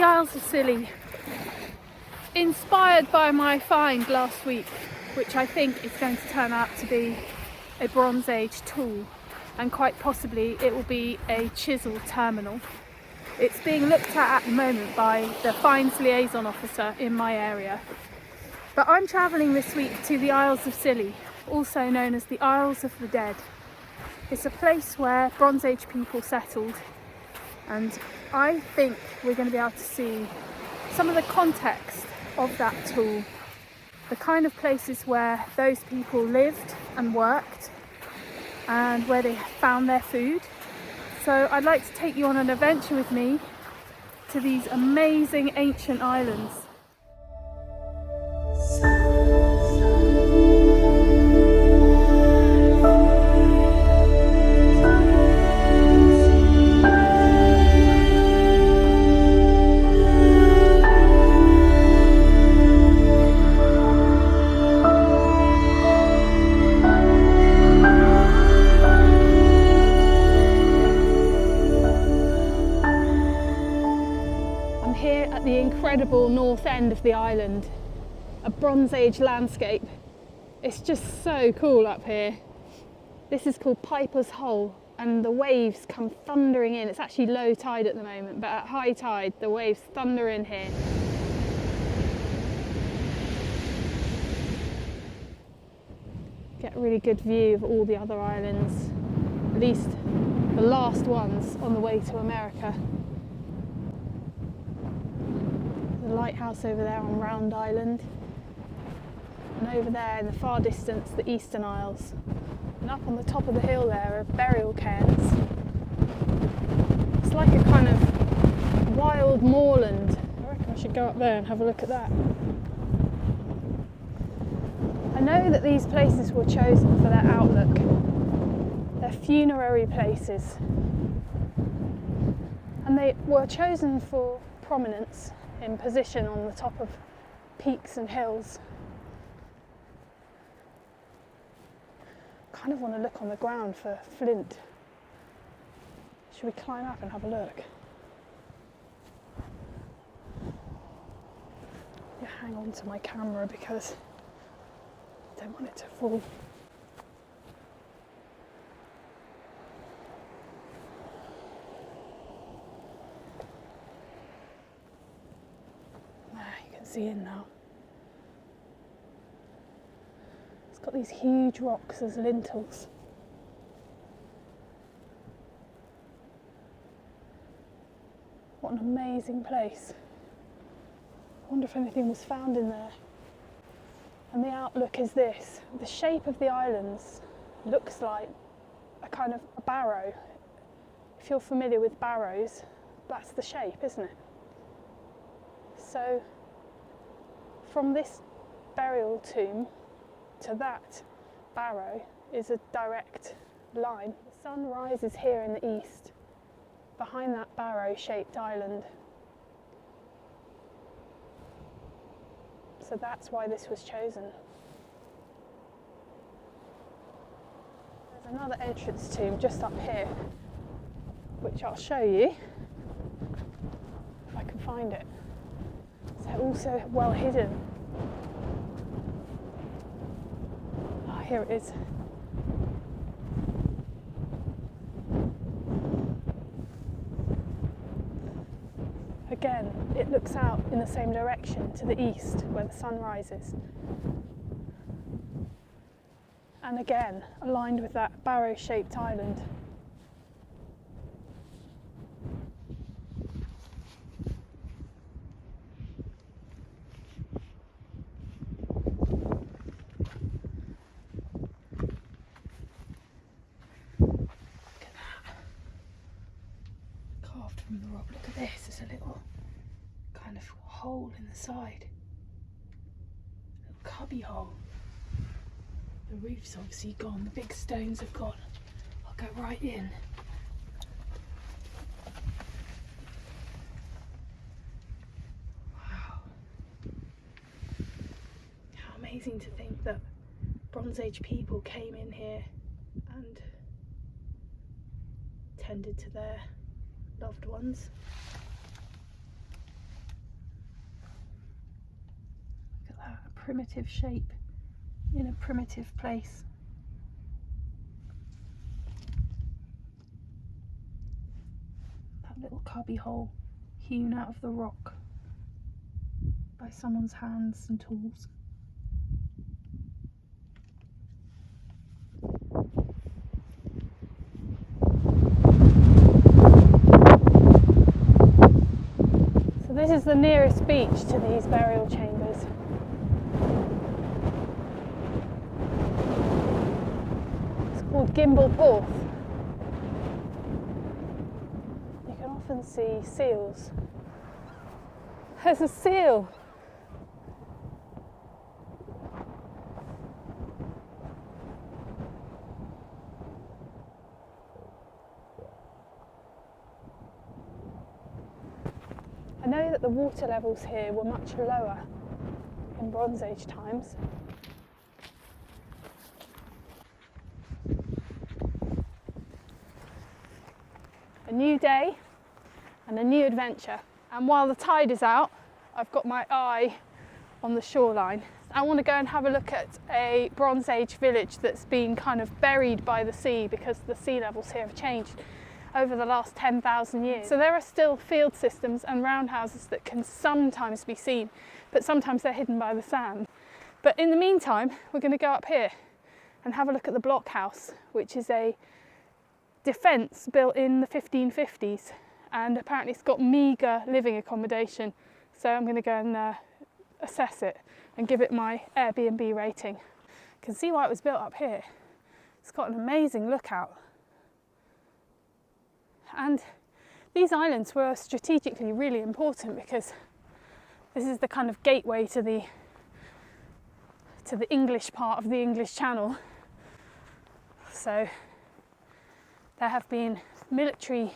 the Isles of Scilly, inspired by my find last week, which I think is going to turn out to be a Bronze Age tool, and quite possibly it will be a chisel terminal. It's being looked at the moment by the finds liaison officer in my area. But I'm travelling this week to the Isles of Scilly, also known as the Isles of the Dead. It's a place where Bronze Age people settled, and I think we're going to be able to see some of the context of that tool, the kind of places where those people lived and worked and where they found their food. So I'd like to take you on an adventure with me to these amazing ancient islands. The incredible north end of the island, a Bronze Age landscape. It's just so cool up here. This is called Piper's Hole, and the waves come thundering in. It's actually low tide at the moment, but at high tide the waves thunder in here. Get a really good view of all the other islands, at least the last ones on the way to America. Lighthouse over there on Round Island, and over there in the far distance the Eastern Isles, and up on the top of the hill there are burial cairns. It's like a kind of wild moorland. I reckon I should go up there and have a look at that. I know that these places were chosen for their outlook. They're funerary places, and they were chosen for prominence in position on the top of peaks and hills. Kind of want to look on the ground for flint. Should we climb up and have a look? Yeah, hang on to my camera because I don't want it to fall. See in now. It's got these huge rocks as lintels. What an amazing place. I wonder if anything was found in there. And the outlook is this. The shape of the islands looks like a kind of a barrow. If you're familiar with barrows, that's the shape, isn't it? So from this burial tomb to that barrow is a direct line. The sun rises here in the east, behind that barrow-shaped island. So that's why this was chosen. There's another entrance tomb just up here, which I'll show you if I can find it. So also well hidden. Oh, here it is. Again, it looks out in the same direction to the east where the sun rises. And again, aligned with that barrow-shaped island. From the rock. Look at this, there's a little kind of hole in the side, a little cubby hole. The roof's obviously gone, the big stones have gone. I'll go right in. Wow, how amazing to think that Bronze Age people came in here and tended to their loved ones. primitive shape in a primitive place. That little cubby hole hewn out of the rock by someone's hands and tools. So this is the nearest beach to these burial chambers. It's called Gimble Porth. You can often see seals. There's a seal! I know that the water levels here were much lower in Bronze Age times. A new day and a new adventure. And while the tide is out, I've got my eye on the shoreline. I want to go and have a look at a Bronze Age village that's been kind of buried by the sea because the sea levels here have changed over the last 10,000 years. So there are still field systems and roundhouses that can sometimes be seen, but sometimes they're hidden by the sand. But in the meantime, we're going to go up here and have a look at the blockhouse, which is a defence built in the 1550s, and apparently it's got meagre living accommodation. So I'm going to go and assess it and give it my Airbnb rating. You can see why it was built up here. It's got an amazing lookout. And these islands were strategically really important because this is the kind of gateway to the English part of the English Channel. So there have been military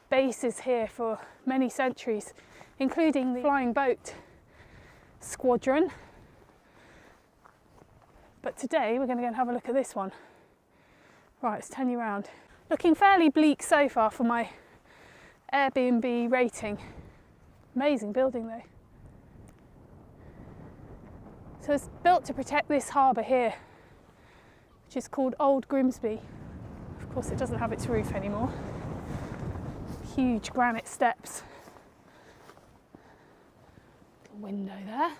bases here for many centuries, including the flying boat squadron. But today we're going to go and have a look at this one. Right, let's turn you around. Looking fairly bleak so far for my Airbnb rating. Amazing building though. So it's built to protect this harbour here, which is called Old Grimsby. Of course it doesn't have its roof anymore. Huge granite steps. Little window there.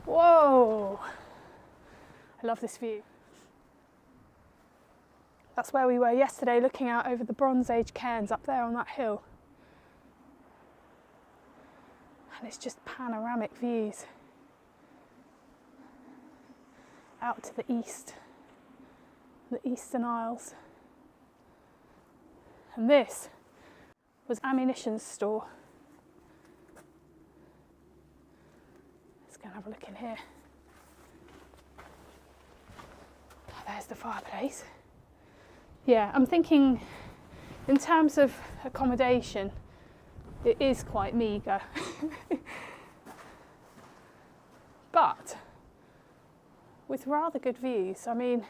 Whoa! I love this view. That's where we were yesterday, looking out over the Bronze Age cairns up there on that hill. And it's just panoramic views out to the east, the Eastern Isles. And this was ammunition store. Let's go and have a look in here. Oh, there's the fireplace. Yeah, I'm thinking in terms of accommodation, it is quite meagre. But with rather good views. I mean,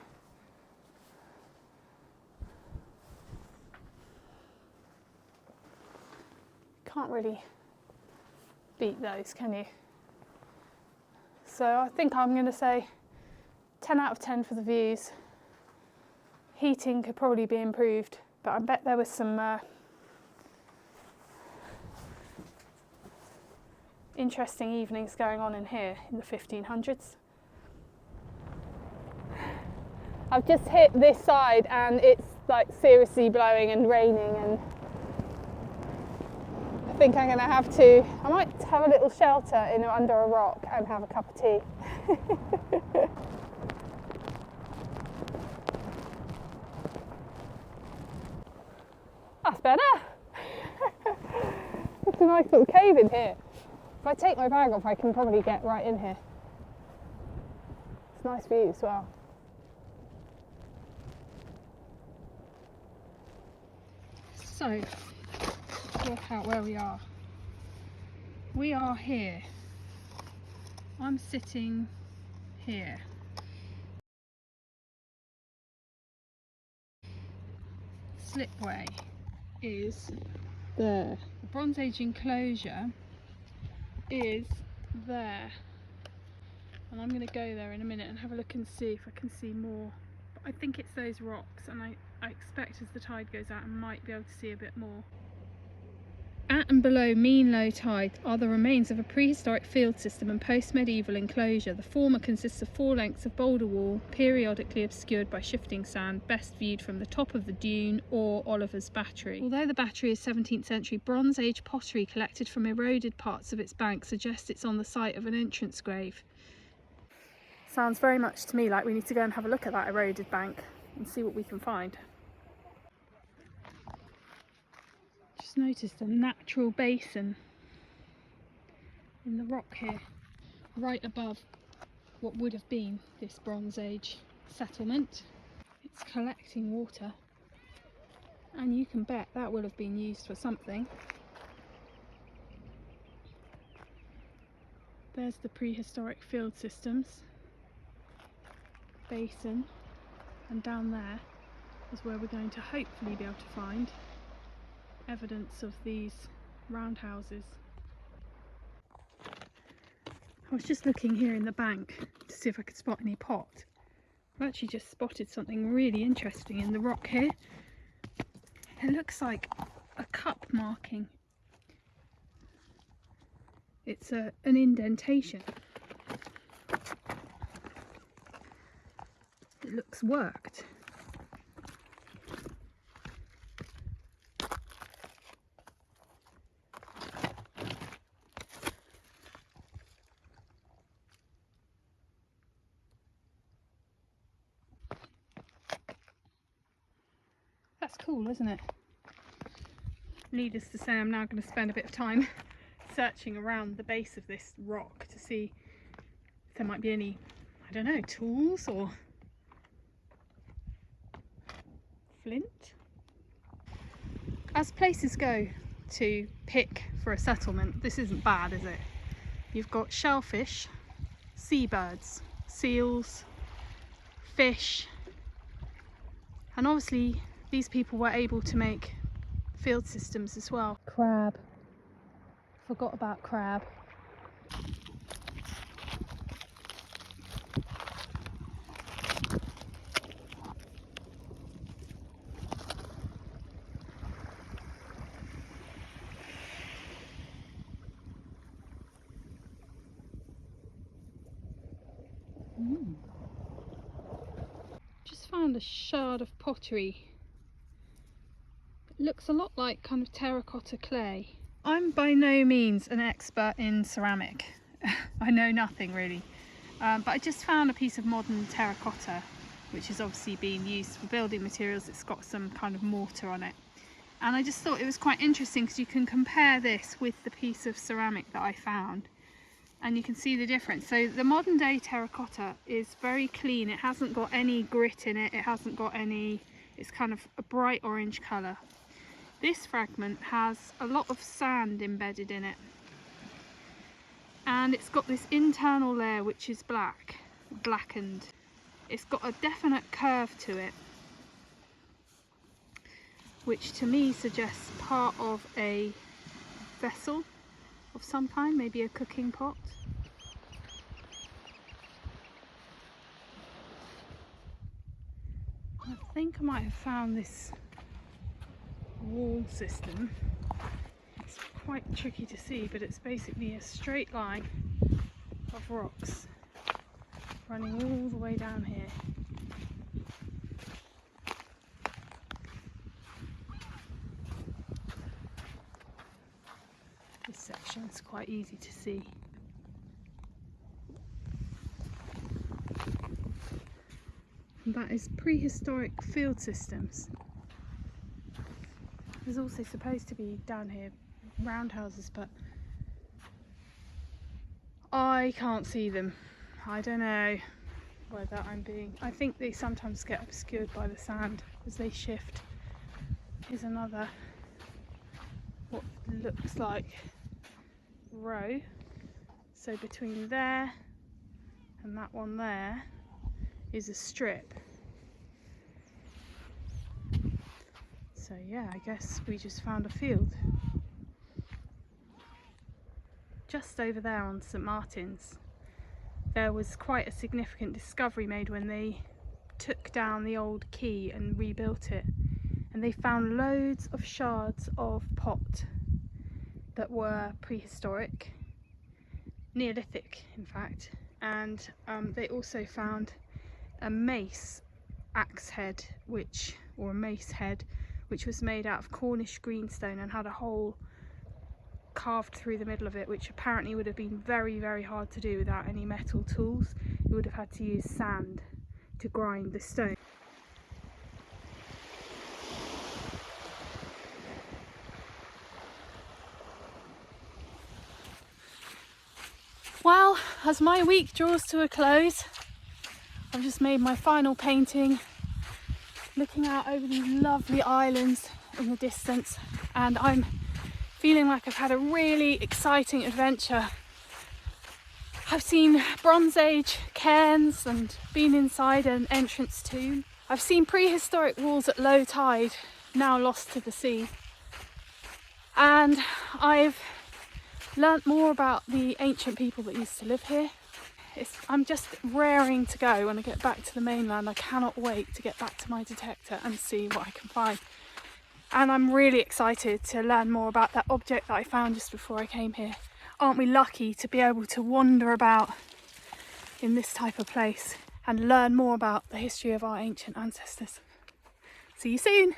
can't really beat those, can you? So I think I'm going to say 10 out of 10 for the views. Heating could probably be improved, but I bet there was some interesting evenings going on in here in the 1500s. I've just hit this side and it's like seriously blowing and raining, and I think I'm going to have to, I might have a little shelter under a rock and have a cup of tea. That's better. It's a nice little cave in here. If I take my bag off, I can probably get right in here. It's a nice view as well. So, let's work out where we are. We are here. I'm sitting here. Slipway is there. The Bronze Age enclosure is there, and I'm going to go there in a minute and have a look and see if I can see more. But I think it's those rocks, and I expect as the tide goes out I might be able to see a bit more. At and below mean low tide are the remains of a prehistoric field system and post-medieval enclosure. The former consists of 4 lengths of boulder wall, periodically obscured by shifting sand, best viewed from the top of the dune or Oliver's Battery. Although the battery is 17th century, Bronze Age pottery collected from eroded parts of its bank suggests it's on the site of an entrance grave. Sounds very much to me like we need to go and have a look at that eroded bank and see what we can find. Just noticed a natural basin in the rock here, right above what would have been this Bronze Age settlement. It's collecting water, and you can bet that will have been used for something. There's the prehistoric field systems basin, and down there is where we're going to hopefully be able to find evidence of these roundhouses. I was just looking here in the bank to see if I could spot any pot. I've actually just spotted something really interesting in the rock here. It looks like a cup marking. It's an indentation. It looks worked. That's cool, isn't it? Needless to say, I'm now going to spend a bit of time searching around the base of this rock to see if there might be any, I don't know, tools or flint. As places go to pick for a settlement, this isn't bad, is it? You've got shellfish, seabirds, seals, fish, and obviously these people were able to make field systems as well. Crab. Forgot about crab. Just found a shard of pottery. It looks a lot like kind of terracotta clay. I'm by no means an expert in ceramic. I know nothing really, but I just found a piece of modern terracotta which is obviously being used for building materials. It's got some kind of mortar on it, and I just thought it was quite interesting because you can compare this with the piece of ceramic that I found and you can see the difference. So the modern day terracotta is very clean. It hasn't got any grit in it. It hasn't got any, it's kind of a bright orange colour. This fragment has a lot of sand embedded in it, and it's got this internal layer which is blackened. It's got a definite curve to it, which to me suggests part of a vessel of some kind, maybe a cooking pot. I think I might have found this wall system. It's quite tricky to see, but it's basically a straight line of rocks running all the way down here. This section is quite easy to see. And that is prehistoric field systems. There's also supposed to be down here roundhouses, but I can't see them. I don't know whether I think they sometimes get obscured by the sand as they shift. Here's another, what looks like row. So between there and that one there is a strip. So yeah, I guess we just found a field. just over there on St Martin's, there was quite a significant discovery made when they took down the old quay and rebuilt it, and they found loads of shards of pot that were prehistoric, Neolithic in fact, and they also found a mace axe head, or a mace head, which was made out of Cornish greenstone and had a hole carved through the middle of it, which apparently would have been very, very hard to do without any metal tools. You would have had to use sand to grind the stone. Well, as my week draws to a close, I've just made my final painting, looking out over these lovely islands in the distance, and I'm feeling like I've had a really exciting adventure. I've seen Bronze Age cairns and been inside an entrance tomb. I've seen prehistoric walls at low tide, now lost to the sea. And I've learnt more about the ancient people that used to live here. I'm just raring to go when I get back to the mainland. I cannot wait to get back to my detector and see what I can find. And I'm really excited to learn more about that object that I found just before I came here. Aren't we lucky to be able to wander about in this type of place and learn more about the history of our ancient ancestors? See you soon!